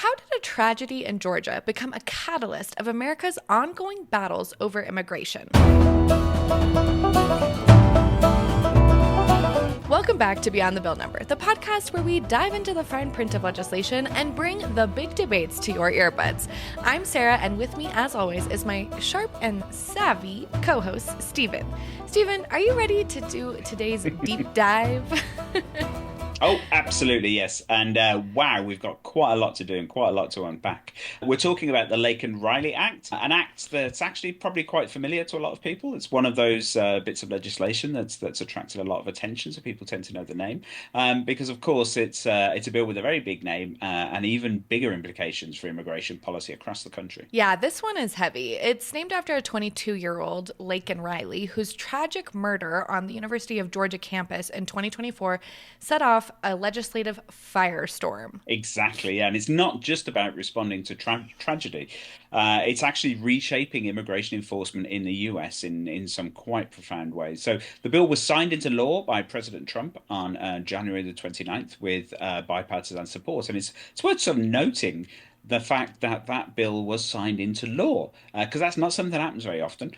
how did a tragedy in Georgia become a catalyst of America's ongoing battles over immigration? Welcome back to Beyond the Bill Number, the podcast where we dive into the fine print of legislation and bring the big debates to your earbuds. I'm Sarah, and with me, as always, is my sharp and savvy co-host, Stephen. Stephen, are you ready to do today's deep dive? Oh, absolutely, yes. And wow, we've got quite a lot to do and quite a lot to unpack. We're talking about the Laken Riley Act, an act that's actually probably quite familiar to a lot of people. It's one of those bits of legislation that's attracted a lot of attention, so people tend to know the name. Because, of course, it's a bill with a very big name and even bigger implications for immigration policy across the country. Yeah, this one is heavy. It's named after a 22-year-old, Laken Riley, whose tragic murder on the University of Georgia campus in 2024 set off a legislative firestorm. Exactly, yeah. And it's not just about responding to tragedy. It's actually reshaping immigration enforcement in the US in some quite profound ways. So the bill was signed into law by President Trump on January the 29th with bipartisan support. And it's worth sort of noting the fact that that bill was signed into law, because that's not something that happens very often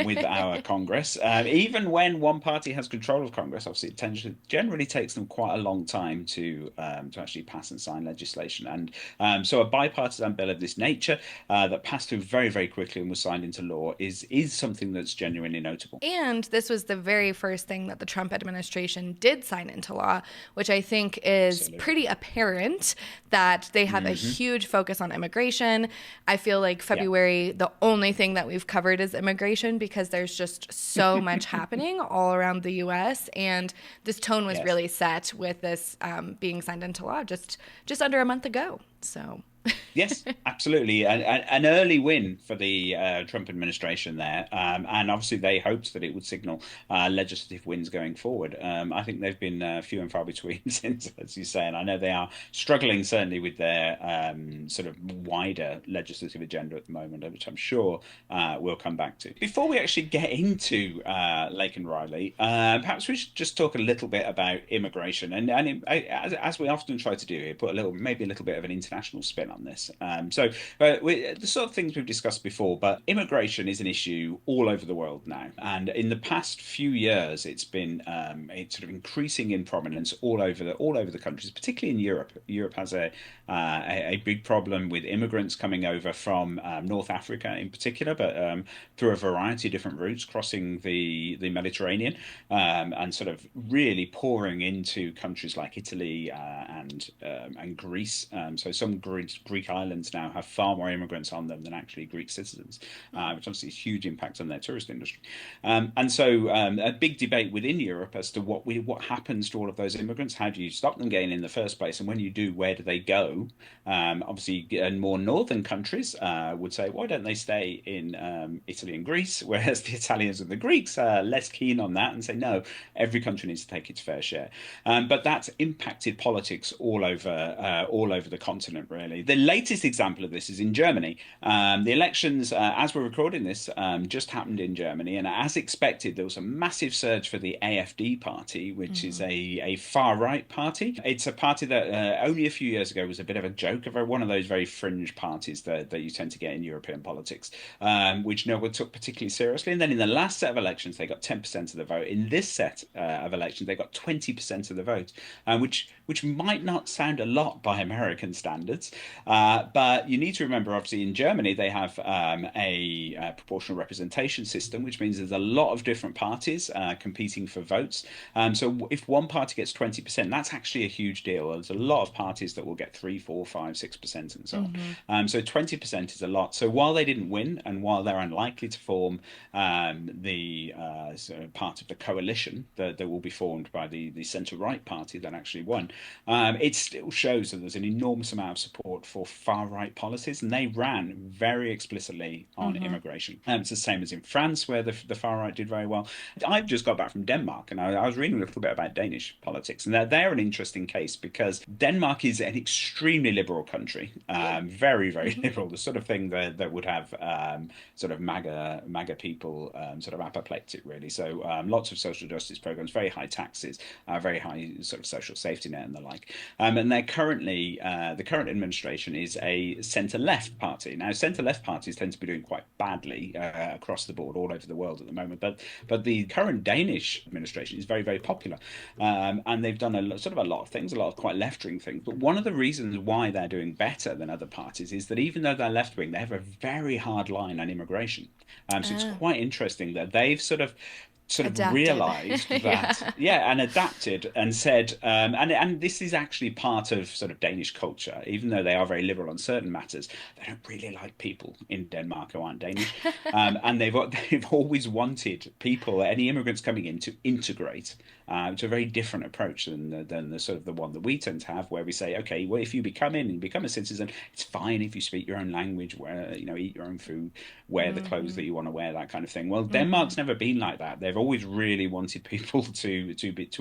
with our Congress. Even when one party has control of Congress, obviously it generally takes them quite a long time to actually pass and sign legislation. And so a bipartisan bill of this nature that passed through very, very quickly and was signed into law is something that's genuinely notable. And this was the very first thing that the Trump administration did sign into law, which I think is Absolutely. pretty apparent that they have a huge focus on immigration. I feel like February, the only thing that we've covered is immigration because there's just so much happening all around the U.S. And this tone was really set with this being signed into law just under a month ago. So. Yes, absolutely. An early win for the Trump administration there. And obviously they hoped that it would signal legislative wins going forward. I think they've been few and far between since, as you say, and I know they are struggling certainly with their sort of wider legislative agenda at the moment, which I'm sure we'll come back to. Before we actually get into Laken Riley, perhaps we should just talk a little bit about immigration. And as we often try to do here, put maybe a little bit of an international spin on this. The sort of things we've discussed before, but immigration is an issue all over the world now. And in the past few years, it's been it's sort of increasing in prominence all over the countries, particularly in Europe. Europe has a big problem with immigrants coming over from North Africa in particular, but through a variety of different routes, crossing the Mediterranean and sort of really pouring into countries like Italy and Greece. So some Greek islands now have far more immigrants on them than actually Greek citizens, which obviously has a huge impact on their tourist industry. And so a big debate within Europe as to what happens to all of those immigrants. How do you stop them getting in the first place? And when you do, where do they go? Obviously, more northern countries would say, why don't they stay in Italy and Greece? Whereas the Italians and the Greeks are less keen on that and say, no, every country needs to take its fair share. But that's impacted politics all over the continent, really. The latest example of this is in Germany. The elections, as we're recording this, just happened in Germany. And as expected, there was a massive surge for the AfD party, which is a far-right party. It's a party that only a few years ago was a bit of a joke, of one of those very fringe parties that you tend to get in European politics, which no one took particularly seriously. And then in the last set of elections, they got 10% of the vote. In this set of elections, they got 20% of the vote, which might not sound a lot by American standards. But you need to remember, obviously, in Germany, they have a proportional representation system, which means there's a lot of different parties competing for votes. So if one party gets 20%, that's actually a huge deal. There's a lot of parties that will get 3, 4, 5, 6%, and so on. So 20% is a lot. So while they didn't win, and while they're unlikely to form the sort of part of the coalition that will be formed by the centre-right party that actually won, it still shows that there's an enormous amount of support for far-right policies, and they ran very explicitly on immigration. It's the same as in France, where the far-right did very well. I've just got back from Denmark, and I was reading a little bit about Danish politics, and they're an interesting case because Denmark is an extremely liberal country, very, very liberal, the sort of thing that would have sort of MAGA people sort of apoplectic, really. So lots of social justice programs, very high taxes, very high sort of social safety net, and the like. And they're currently the current administration is a centre-left party. Now, centre-left parties tend to be doing quite badly across the board all over the world at the moment, but the current Danish administration is very, very popular, and they've done sort of a lot of things, a lot of quite left-wing things. But one of the reasons why they're doing better than other parties is that even though they're left-wing, they have a very hard line on immigration. So it's quite interesting that they've sort of Adapted. realized Yeah. that, yeah, and adapted and said, and this is actually part of sort of Danish culture. Even though they are very liberal on certain matters, they don't really like people in Denmark who aren't Danish, and they've always wanted people, any immigrants coming in, to integrate. It's a very different approach than the sort of the one that we tend to have, where we say, okay, well, if you become in and become a citizen, it's fine if you speak your own language, eat your own food, wear the clothes that you want to wear, that kind of thing. Well, Denmark's never been like that. They've always really wanted people to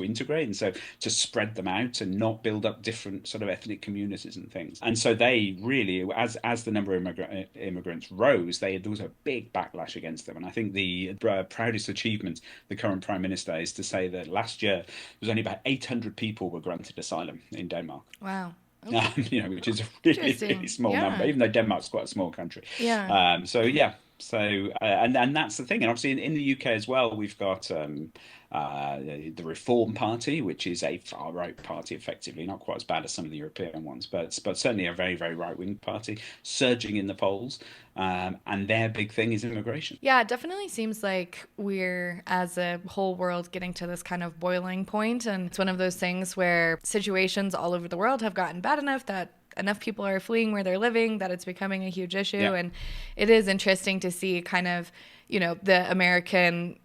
integrate, and so to spread them out and not build up different sort of ethnic communities and things. And so they really, as the number of immigrants rose, there was a big backlash against them. And I think the proudest achievement the current prime minister is to say that last year there was only about 800 people were granted asylum in Denmark. Wow. Okay. Which is a really, really small number, even though Denmark's quite a small country. Yeah. And that's the thing. And obviously in the UK as well, we've got the Reform Party, which is a far right party, effectively, not quite as bad as some of the European ones, but certainly a very, very right wing party, surging in the polls. And their big thing is immigration. Yeah, it definitely seems like we're, as a whole world, getting to this kind of boiling point. And it's one of those things where situations all over the world have gotten bad enough that enough people are fleeing where they're living that it's becoming a huge issue. Yeah. And it is interesting to see kind of, the American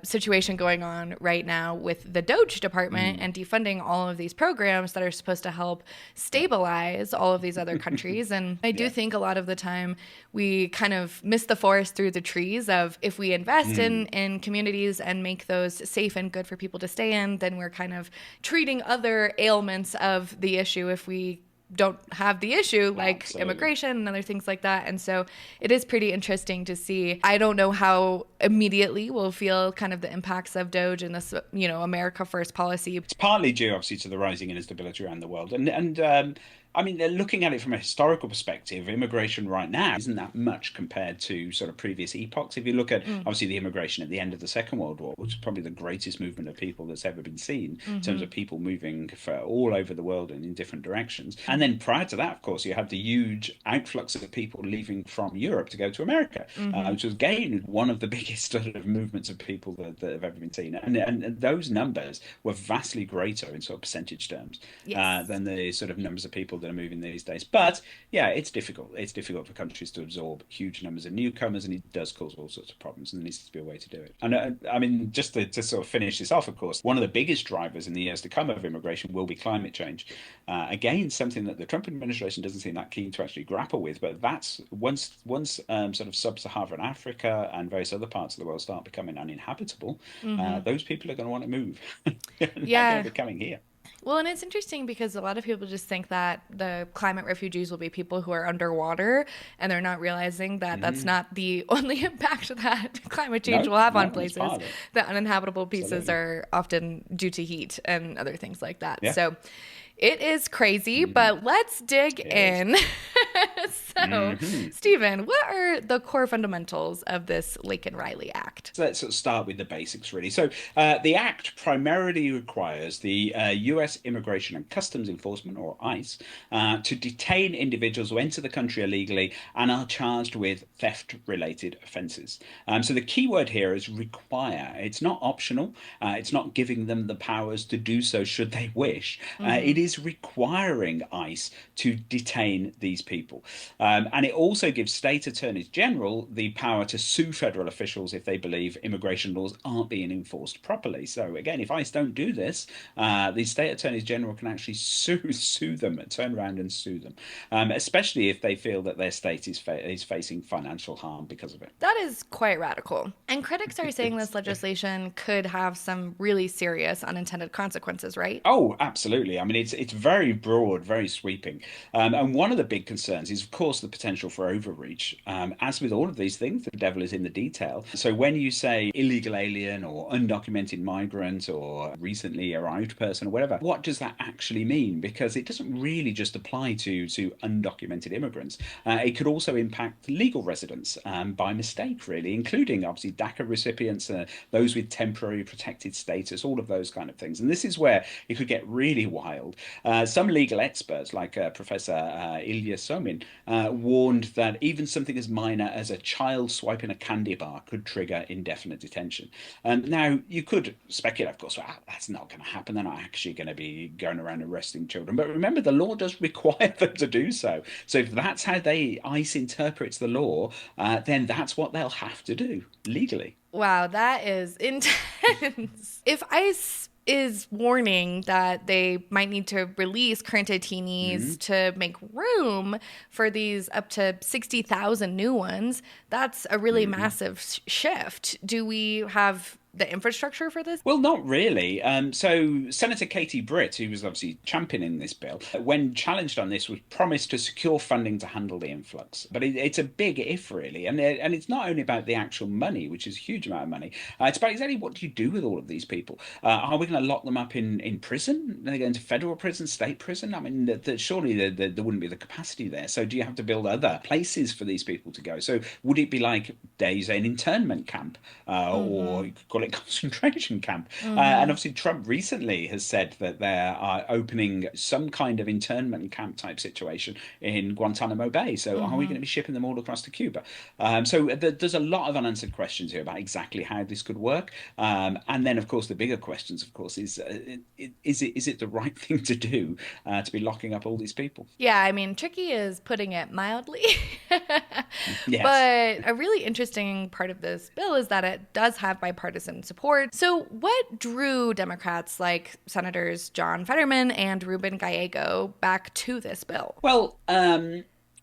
situation going on right now with the Doge department and defunding all of these programs that are supposed to help stabilize all of these other countries. And I do think a lot of the time we kind of miss the forest through the trees of, if we invest in communities and make those safe and good for people to stay in, then we're kind of treating other ailments of the issue if we don't have the issue, like immigration and other things like that. And so it is pretty interesting to see. I don't know how immediately we'll feel kind of the impacts of Doge and this, America First policy. It's partly due, obviously, to the rising instability around the world. And I mean, they're looking at it from a historical perspective. Immigration right now isn't that much compared to sort of previous epochs. If you look at, obviously, the immigration at the end of the Second World War, which is probably the greatest movement of people that's ever been seen in terms of people moving for all over the world and in different directions. And then prior to that, of course, you had the huge outflux of people leaving from Europe to go to America, which was, again, one of the biggest sort of movements of people that have ever been seen. And those numbers were vastly greater in sort of percentage terms than the sort of numbers of people that are moving these days. But yeah, it's difficult. It's difficult for countries to absorb huge numbers of newcomers, and it does cause all sorts of problems, and there needs to be a way to do it. And I mean, just to sort of finish this off, of course, one of the biggest drivers in the years to come of immigration will be climate change. Again, something that the Trump administration doesn't seem that keen to actually grapple with, but that's once sort of sub-Saharan Africa and various other parts of the world start becoming uninhabitable, those people are going to want to move. They're going to be coming here. Well, and it's interesting because a lot of people just think that the climate refugees will be people who are underwater, and they're not realizing that that's not the only impact that climate change will have on places. The uninhabitable pieces are often due to heat and other things like that. Yeah. So it is crazy, but let's dig in. So, Stephen, what are the core fundamentals of this Laken Riley Act? So let's sort of start with the basics, really. So the Act primarily requires the U.S. Immigration and Customs Enforcement, or ICE, to detain individuals who enter the country illegally and are charged with theft-related offences. So the key word here is require. It's not optional. It's not giving them the powers to do so should they wish. It is requiring ICE to detain these people. And it also gives state attorneys general the power to sue federal officials if they believe immigration laws aren't being enforced properly. So again, if ICE don't do this, the state attorneys general can actually sue them, turn around and sue them, especially if they feel that their state is facing financial harm because of it. That is quite radical. And critics are saying this legislation could have some really serious unintended consequences, right? Oh, absolutely. I mean, it's very broad, very sweeping. And one of the big concerns is, of course, the potential for overreach. As with all of these things, the devil is in the detail. So when you say illegal alien or undocumented migrant or recently arrived person or whatever, what does that actually mean? Because it doesn't really just apply to undocumented immigrants. It could also impact legal residents by mistake, really, including obviously DACA recipients, those with temporary protected status, all of those kind of things. And this is where it could get really wild. Some legal experts, like Professor Ilya Somin, warned that even something as minor as a child swiping a candy bar could trigger indefinite detention. Now, you could speculate, of course, well, that's not going to happen. They're not actually going to be going around arresting children. But remember, the law does require them to do so. So if that's how ICE interprets the law, then that's what they'll have to do legally. Wow, that is intense. If ICE is warning that they might need to release current detainees to make room for these up to 60,000 new ones, that's a really massive shift. Do we have the infrastructure for this? Well, not really. So Senator Katie Britt, who was obviously championing this bill, when challenged on this, was promised to secure funding to handle the influx. But it's a big if, really. And it's not only about the actual money, which is a huge amount of money. It's about exactly what do you do with all of these people? Are we going to lock them up in prison? Are they going to federal prison, state prison? I mean, surely there wouldn't be the capacity there. So do you have to build other places for these people to go? So would it be like days an internment camp or you could call it concentration camp? And obviously Trump recently has said that they are opening some kind of internment camp type situation in Guantanamo Bay. So are we going to be shipping them all across to Cuba? So there's a lot of unanswered questions here about exactly how this could work. And then, of course, the bigger questions, of course, is it the right thing to do to be locking up all these people? Yeah, I mean, tricky is putting it mildly. Yes. But a really interesting part of this bill is that it does have bipartisan support. So what drew Democrats like Senators John Fetterman and Ruben Gallego back to this bill? Well,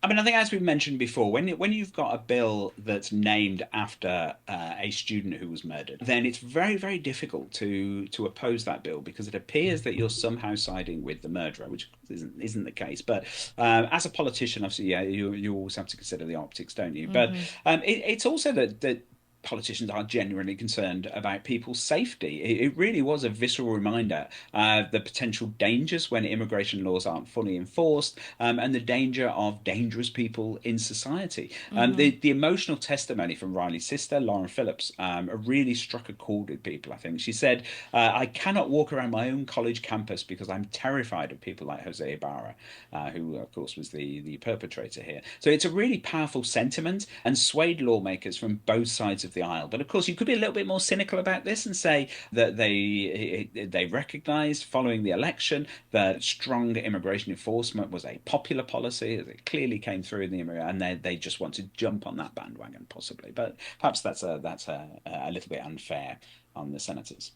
I mean, I think as we mentioned before, when you've got a bill that's named after a student who was murdered, then it's very, very difficult to oppose that bill because it appears that you're somehow siding with the murderer, which isn't the case. But as a politician, obviously, yeah, you always have to consider the optics, don't you? But it's also that politicians are genuinely concerned about people's safety. It really was a visceral reminder of the potential dangers when immigration laws aren't fully enforced, and the danger of dangerous people in society. The emotional testimony from Riley's sister, Lauren Phillips, really struck a chord with people, I think. She said, I cannot walk around my own college campus because I'm terrified of people like Jose Ibarra, who, of course, was the perpetrator here. So it's a really powerful sentiment and swayed lawmakers from both sides of the aisle. But of course, you could be a little bit more cynical about this and say that they recognized following the election that strong immigration enforcement was a popular policy. It clearly came through in the and they just want to jump on that bandwagon, possibly. But perhaps that's a little bit unfair on the senators.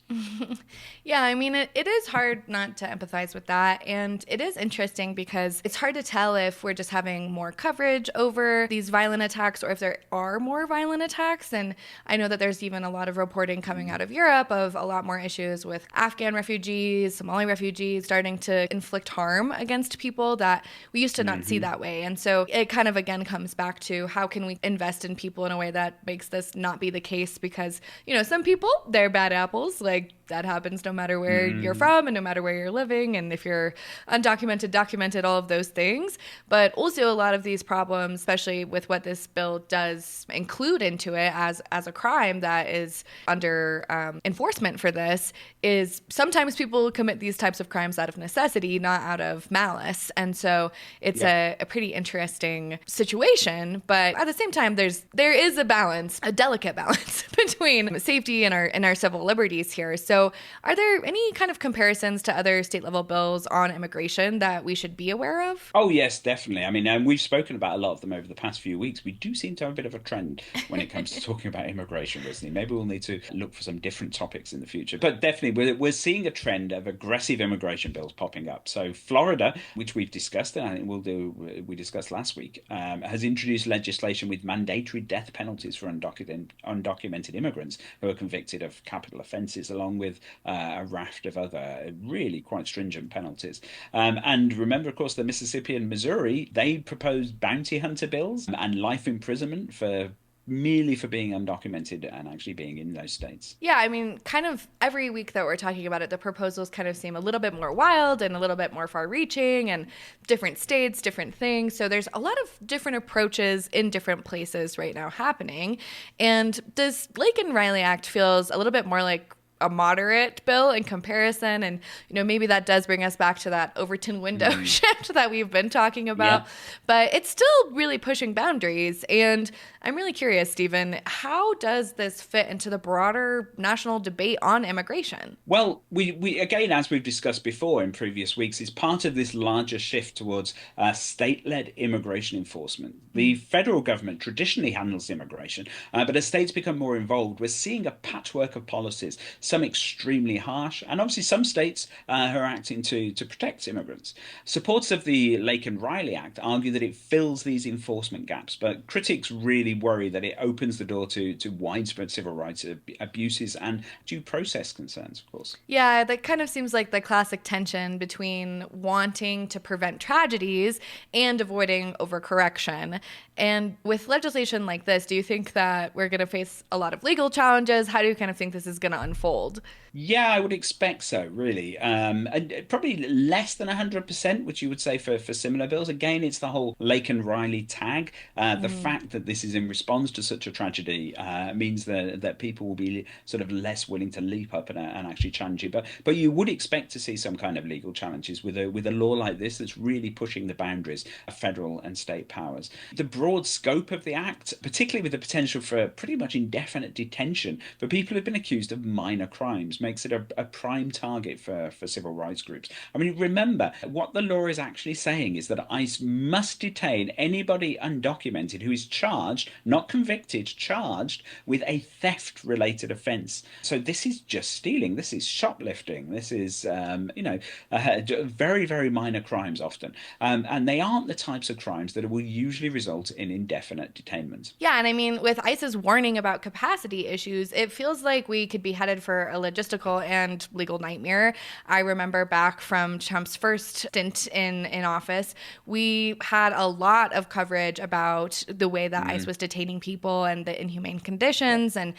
Yeah, I mean, it is hard not to empathize with that. And it is interesting because it's hard to tell if we're just having more coverage over these violent attacks or if there are more violent attacks. And I know that there's even a lot of reporting coming out of Europe of a lot more issues with Afghan refugees, Somali refugees starting to inflict harm against people that we used to not see that way. And so it kind of, again, comes back to how can we invest in people in a way that makes this not be the case? Because, some people, they're bad apples. Like, that happens no matter where you're from and no matter where you're living. And if you're undocumented, documented, all of those things. But also a lot of these problems, especially with what this bill does include into it as a crime that is under enforcement for this, is sometimes people commit these types of crimes out of necessity, not out of malice. And so it's a pretty interesting situation. But at the same time, there is a balance, a delicate balance between safety and our civil liberties here. So are there any kind of comparisons to other state level bills on immigration that we should be aware of? Oh, yes, definitely. I mean, we've spoken about a lot of them over the past few weeks. We do seem to have a bit of a trend when it comes to talking about immigration recently. Maybe we'll need to look for some different topics in the future. But definitely, we're seeing a trend of aggressive immigration bills popping up. So Florida, which we've discussed, and I think we discussed last week, has introduced legislation with mandatory death penalties for undocumented immigrants who are convicted of capital offences, along with a raft of other really quite stringent penalties. And remember, of course, the Mississippi and Missouri, they proposed bounty hunter bills and life imprisonment for merely for being undocumented and actually being in those states. Yeah, I mean, kind of every week that we're talking about it, the proposals kind of seem a little bit more wild and a little bit more far reaching, and different states, different things. So there's a lot of different approaches in different places right now happening. And this Laken Riley Act feels a little bit more like a moderate bill in comparison. And, maybe that does bring us back to that Overton window shift that we've been talking about. Yeah. But it's still really pushing boundaries. And I'm really curious, Stephen, how does this fit into the broader national debate on immigration? Well, we again, as we've discussed before in previous weeks, is part of this larger shift towards state-led immigration enforcement. The federal government traditionally handles immigration, but as states become more involved, we're seeing a patchwork of policies, some extremely harsh, and obviously some states who are acting to protect immigrants. Supporters of the Laken Riley Act argue that it fills these enforcement gaps, but critics really worry that it opens the door to widespread civil rights abuses and due process concerns, of course. Yeah, that kind of seems like the classic tension between wanting to prevent tragedies and avoiding overcorrection. And with legislation like this, do you think that we're going to face a lot of legal challenges? How do you kind of think this is going to unfold? Yeah, I would expect so, really. And probably less than 100%, which you would say for similar bills. Again, it's the whole Laken Riley tag. The fact that this is in response to such a tragedy means that people will be sort of less willing to leap up and actually challenge it. But you would expect to see some kind of legal challenges with a law like this that's really pushing the boundaries of federal and state powers. The broad scope of the act, particularly with the potential for pretty much indefinite detention for people who've been accused of minor crimes, makes it a prime target for civil rights groups. I mean, remember, what the law is actually saying is that ICE must detain anybody undocumented who is charged, not convicted, charged with a theft-related offence. So this is just stealing, this is shoplifting, this is, very, very minor crimes often. And they aren't the types of crimes that will usually result in indefinite detainment. Yeah, and I mean, with ICE's warning about capacity issues, it feels like we could be headed for a logistical and legal nightmare. I remember back from Trump's first stint in office, we had a lot of coverage about the way that ICE was detaining people and the inhumane conditions. And,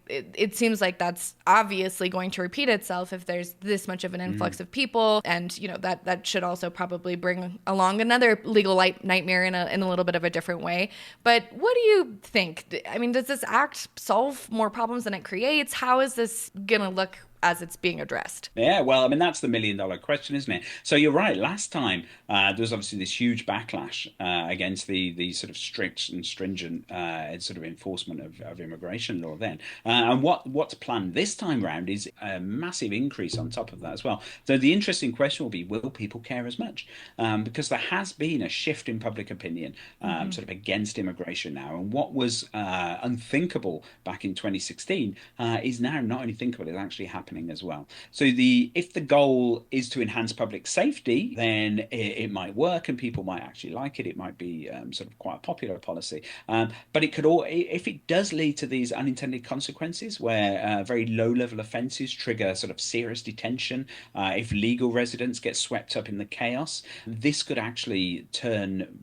it seems like that's obviously going to repeat itself if there's this much of an influx of people. And, that should also probably bring along another legal nightmare in a little bit of a different way. But what do you think? I mean, does this act solve more problems than it creates? How is this going to look as it's being addressed? Yeah, well, I mean, that's the million-dollar question, isn't it? So you're right. Last time, there was obviously this huge backlash against the sort of strict and stringent sort of enforcement of immigration law then. And what's planned this time round is a massive increase on top of that as well. So the interesting question will be, will people care as much? Because there has been a shift in public opinion sort of against immigration now. And what was unthinkable back in 2016 is now not only thinkable, it's actually happening as well. So if the goal is to enhance public safety, then it might work and people might actually like it. It might be sort of quite a popular policy. But it could if it does lead to these unintended consequences where very low-level offences trigger sort of serious detention, if legal residents get swept up in the chaos, this could actually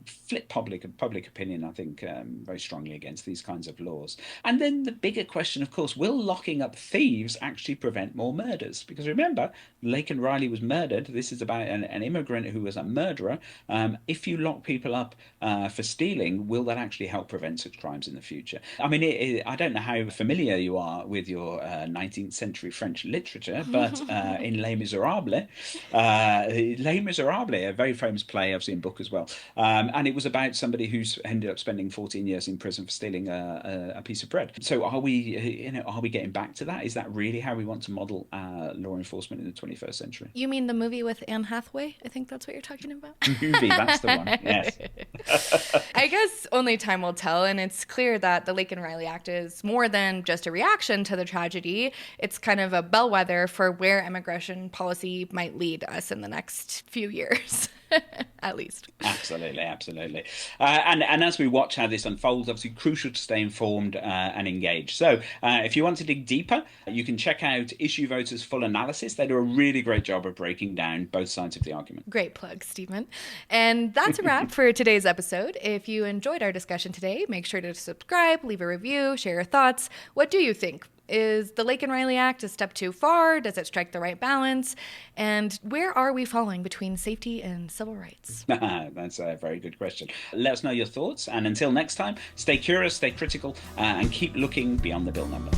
flip public opinion, I think, very strongly against these kinds of laws. And then the bigger question, of course, will locking up thieves actually prevent more murders? Because remember, Laken Riley was murdered. This is about an immigrant who was a murderer. If you lock people up for stealing, will that actually help prevent such crimes in the future? I mean, I don't know how familiar you are with your 19th century French literature, but in Les Miserables, a very famous play, I've seen a book as well, and it was about somebody who's ended up spending 14 years in prison for stealing a piece of bread. So are we getting back to that? Is that really how we want to model law enforcement in the 21st century? You mean the movie with Anne Hathaway? I think that's what you're talking about. Movie, that's the one, yes. I guess only time will tell. And it's clear that the Laken Riley Act is more than just a reaction to the tragedy. It's kind of a bellwether for where immigration policy might lead us in the next few years. At least. Absolutely. And as we watch how this unfolds, obviously crucial to stay informed and engaged. So if you want to dig deeper, you can check out Issue Voters' full analysis. They do a really great job of breaking down both sides of the argument. Great plug, Stephen. And that's a wrap for today's episode. If you enjoyed our discussion today, make sure to subscribe, leave a review, share your thoughts. What do you think? Is the Laken Riley Act a step too far? Does it strike the right balance? And where are we falling between safety and civil rights? That's a very good question. Let us know your thoughts. And until next time, stay curious, stay critical, and keep looking beyond the bill number.